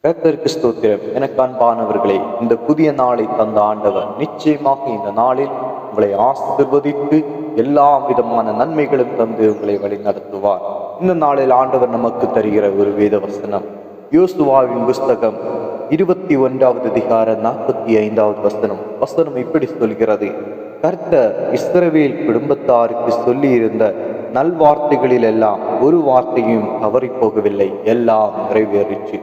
கர்த்தருக்கு ஸ்தோத்திரம். எனக்கு அன்பானவர்களே, இந்த புதிய நாளை தந்த ஆண்டவர் நிச்சயமாக இந்த நாளில் உங்களை ஆசீர்வதித்து எல்லா விதமான நன்மைகளும் தந்து உங்களை வழி நடத்துவார். இந்த நாளில் ஆண்டவர் நமக்கு தருகிற ஒரு வேத வசனம் யோசுவாவின் புஸ்தகம் 21வது அதிகாரம் 45வது வசனம் இப்படி சொல்கிறது: கர்த்தர் இஸ்ரவேல் குடும்பத்தாருக்கு சொல்லி இருந்த நல்வார்த்தைகளில் எல்லாம் ஒரு வார்த்தையும் தவறி போகவில்லை, எல்லாம் நிறைவேறிச்சு.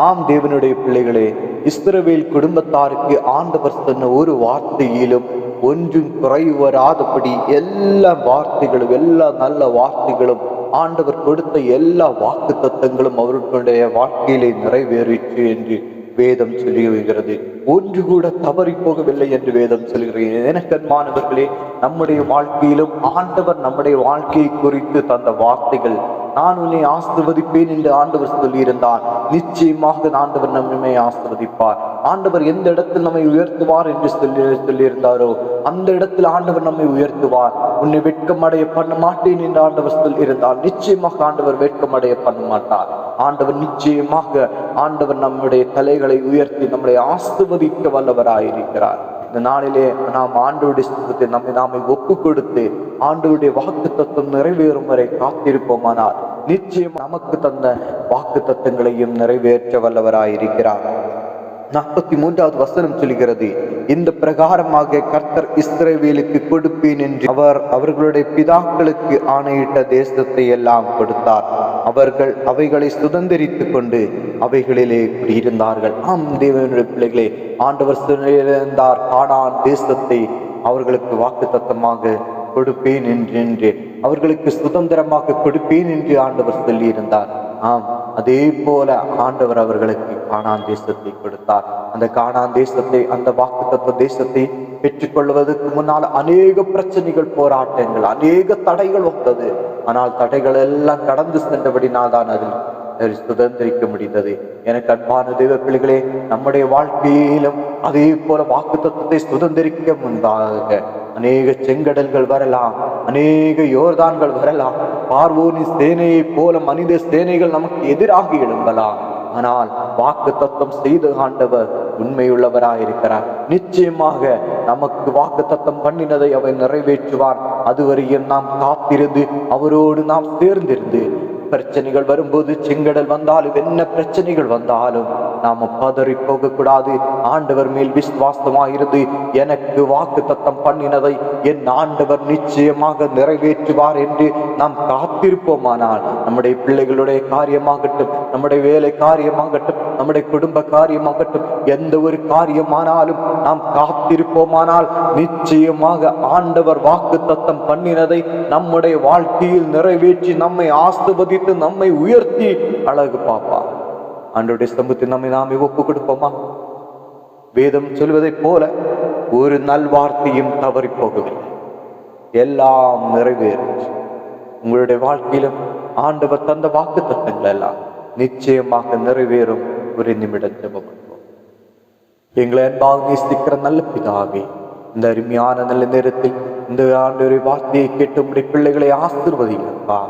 ஆம் தேவனுடைய பிள்ளைகளே, இஸ்ரவேல் குடும்பத்தாருக்கு ஆண்டவர் சொன்ன ஒரு வார்த்தையிலும் ஒன்றும் குறைவு வராதபடி எல்லா வார்த்தைகளும், எல்லா நல்ல வார்த்தைகளும், ஆண்டவர் கொடுத்த எல்லா வாக்கு தத்தங்களும் அவர்களுடைய வாழ்க்கையிலே நிறைவேறிற்று என்று வேதம் சொல்லுகிறது. ஒன்று கூட தவறி போகவில்லை என்று வேதம் சொல்கிறது. எனக்கன்பானவர்களே, நம்முடைய வாழ்க்கையிலும் ஆண்டவர் நம்முடைய வாழ்க்கையை குறித்து தந்த வார்த்தைகள், நான் உன்னை ஆசீர்வதிப்பேன் என்று ஆண்டவர் சொல்லியிருந்தார். நிச்சயமாக ஆண்டவர் நம்மை ஆசீர்வதிப்பார். ஆண்டவர் எந்த இடத்தில் நம்மை உயர்த்துவார் என்று சொல்லியிருந்தாரோ அந்த இடத்தில் ஆண்டவர் நம்மை உயர்த்துவார். உன்னை வெட்கமடைய பண்ண மாட்டேன் என்று ஆண்டவர் சொல்லியிருந்தார். நிச்சயமாக ஆண்டவர் வெட்கமடைய பண்ண மாட்டார். ஆண்டவர் நிச்சயமாக ஆண்டவர் நம்முடைய தலைகளை உயர்த்தி நம்மளை ஆசீர்வதிக்க வல்லவராயிருக்கிறார். இந்த நாளிலே நாம் ஆண்டவருடைய சுத்தத்தை நாமே ஒப்பு கொடுத்து ஆண்டவருடைய வாக்கு தத்துவம் நிறைவேறும் வரை காத்திருப்போமானால் நிச்சயம் நமக்கு தந்த வாக்கு தத்தங்களையும் நிறைவேற்ற வல்லவராயிருக்கிறார். 43வது வசனம் சொல்கிறது: இந்த பிரகாரமாக கர்த்தர் இஸ்ரவேலுக்கு கொடுப்பேன் என்று அவர்களுடைய பிதாக்களுக்கு ஆணையிட்ட தேசத்தை எல்லாம் கொடுத்தார். அவர்கள் அவைகளை சுதந்திரித்துக் கொண்டு அவைகளிலே குடியிருந்தார்கள். ஆம் தேவனுடைய பிள்ளைகளே, ஆண்டவர் சொல்லியிருந்தார், கானான் தேசத்தை அவர்களுக்கு வாக்கு தத்தமாக கொடுப்பேன் என்று அவர்களுக்கு சுதந்திரமாக கொடுப்பேன் என்று ஆண்டவர் சொல்லியிருந்தார். ஆம், அதே போல ஆண்டவர் அவர்களுக்கு கானான் தேசத்தை கொடுத்தார். அந்த கானான் தேசத்தை, அந்த வாக்கு தத்துவ தேசத்தை பெற்றுக்கொள்வதற்கு முன்னால் அநேக பிரச்சனைகள், போராட்டங்கள், அநேக தடைகள் வந்தது. ஆனால் தடைகள் எல்லாம் கடந்து சென்றபடினால் தான் அதில் சுதந்திரிக்க முடிந்தது. எனக்கு அன்பான தேவ பிள்ளைகளே, நம்முடைய வாழ்க்கையிலும் அதே போல வாக்கு தத்துவத்தை சுதந்திரிக்க முன்பாக அநேக செங்கடல்கள் வரலாம், அநேக யோர்தான்கள் வரலாம், பார்வோனின் சேனையை போல மனித சேனைகள் நமக்கு எதிராக எழும்பலாம். ஆனால் வாக்கு தத்தம் செய்து ஆண்டவர் உண்மையுள்ளவராயிருக்கிறார். நிச்சயமாக நமக்கு வாக்கு தத்தம் பண்ணினதை அவர் நிறைவேற்றுவார். அதுவரையும் நாம் காத்திருந்து அவரோடு நாம் சேர்ந்திருந்து, பிரச்சனைகள் வரும்போது, செங்கடல் வந்தாலும், என்ன பிரச்சனைகள் வந்தாலும் நாம பதறி போக கூடாது. ஆண்டவர் மேல் விசுவாசமாயிருந்து எனக்கு வாக்கு தத்தம் பண்ணினதை என் ஆண்டவர் நிச்சயமாக நிறைவேற்றுவார் என்று நாம் காத்திருப்போமானால், நம்முடைய பிள்ளைகளுடைய காரியமாகட்டும், நம்முடைய வேலை காரியமாகட்டும், நம்முடைய குடும்ப காரியமாகட்டும், எந்த ஒரு காரியமானாலும் நாம் காத்திருப்போமானால் நிச்சயமாக ஆண்டவர் வாக்கு தத்தம் பண்ணினதை நம்முடைய வாழ்க்கையில் நிறைவேற்றி நம்மை ஆசீர்வதித்து நம்மை உயர்த்தி அழகு பார்ப்பார். ஆண்டவருடைய சமூகத்தில் நாமே ஒப்பு கொடுப்போமா? வேதம் சொல்வதை போல ஒரு நல்வார்த்தையும் தவறி போகவில்லை, எல்லாம் நிறைவேறும். உங்களுடைய வாழ்க்கையிலும் ஆண்டவர் தந்த வாக்கு தத்தங்கள் எல்லாம் நிச்சயமாக நிறைவேறும். ஒரு நிமிடம் ஜெபம் பண்ணுவோம். எங்களை அன்பாக நேசிக்கிற நல்ல பிதாவே, இந்த அருமையான நல்ல நேரத்தில் இந்த ஆண்டவருடைய வார்த்தையை கேட்டு உங்களுடைய பிள்ளைகளை ஆசீர்வதிங்கப்பா.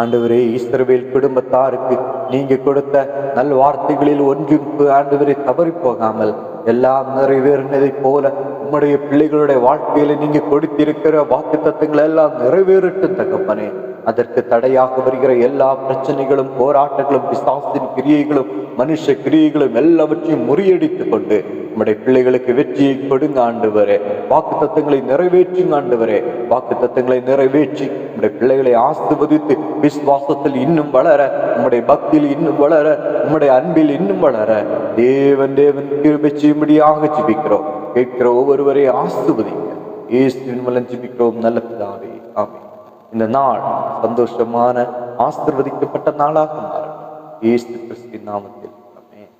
ஆண்டவரே, இஸ்ரவேல் குடும்பத்தாருக்கு நீங்க கொடுத்த நல் வார்த்தைகளில் ஒன்றும் ஆண்டவரை தவறி போகாமல் எல்லாம் நிறைவேறினதை போல உம்முடைய பிள்ளைகளுடைய வாழ்க்கையில நீங்க கொடுத்திருக்கிற வாக்கு தத்தங்கள் எல்லாம் நிறைவேறட்டும் தகப்பனே. அதற்கு தடையாக வருகிற எல்லா பிரச்சனைகளும், போராட்டங்களும், பிசாசின் கிரியைகளும், மனுஷ கிரியைகளும் எல்லாவற்றையும் முறியடித்துக் கொண்டு நம்முடைய பிள்ளைகளுக்கு வெற்றியை கொடுங்க ஆண்டவரே. வாக்கு தத்தங்களை நிறைவேற்றுங்க ஆண்டவரே. வாக்கு தத்தங்களை நிறைவேற்றி நம்முடைய பிள்ளைகளை ஆசீர்வதித்து விசுவாசத்தில் இன்னும் வளர, நம்முடைய பக்தியில் இன்னும் வளர, நம்முடைய அன்பில் இன்னும் வளர தேவன் கிருபை செய்யும்படியாக ஜெபிக்கிறோம். கேட்கிற ஒவ்வொருவரை ஆசீர்வதிங்க. இயேசுவின் மூலம் ஜெபிக்கிறோம் நல்ல பிதாவே, ஆமென். இந்த நாள் சந்தோஷமான ஆசீர்வதிக்கப்பட்ட நாளாக மாறும். இயேசு கிறிஸ்துவின் நாமத்தில்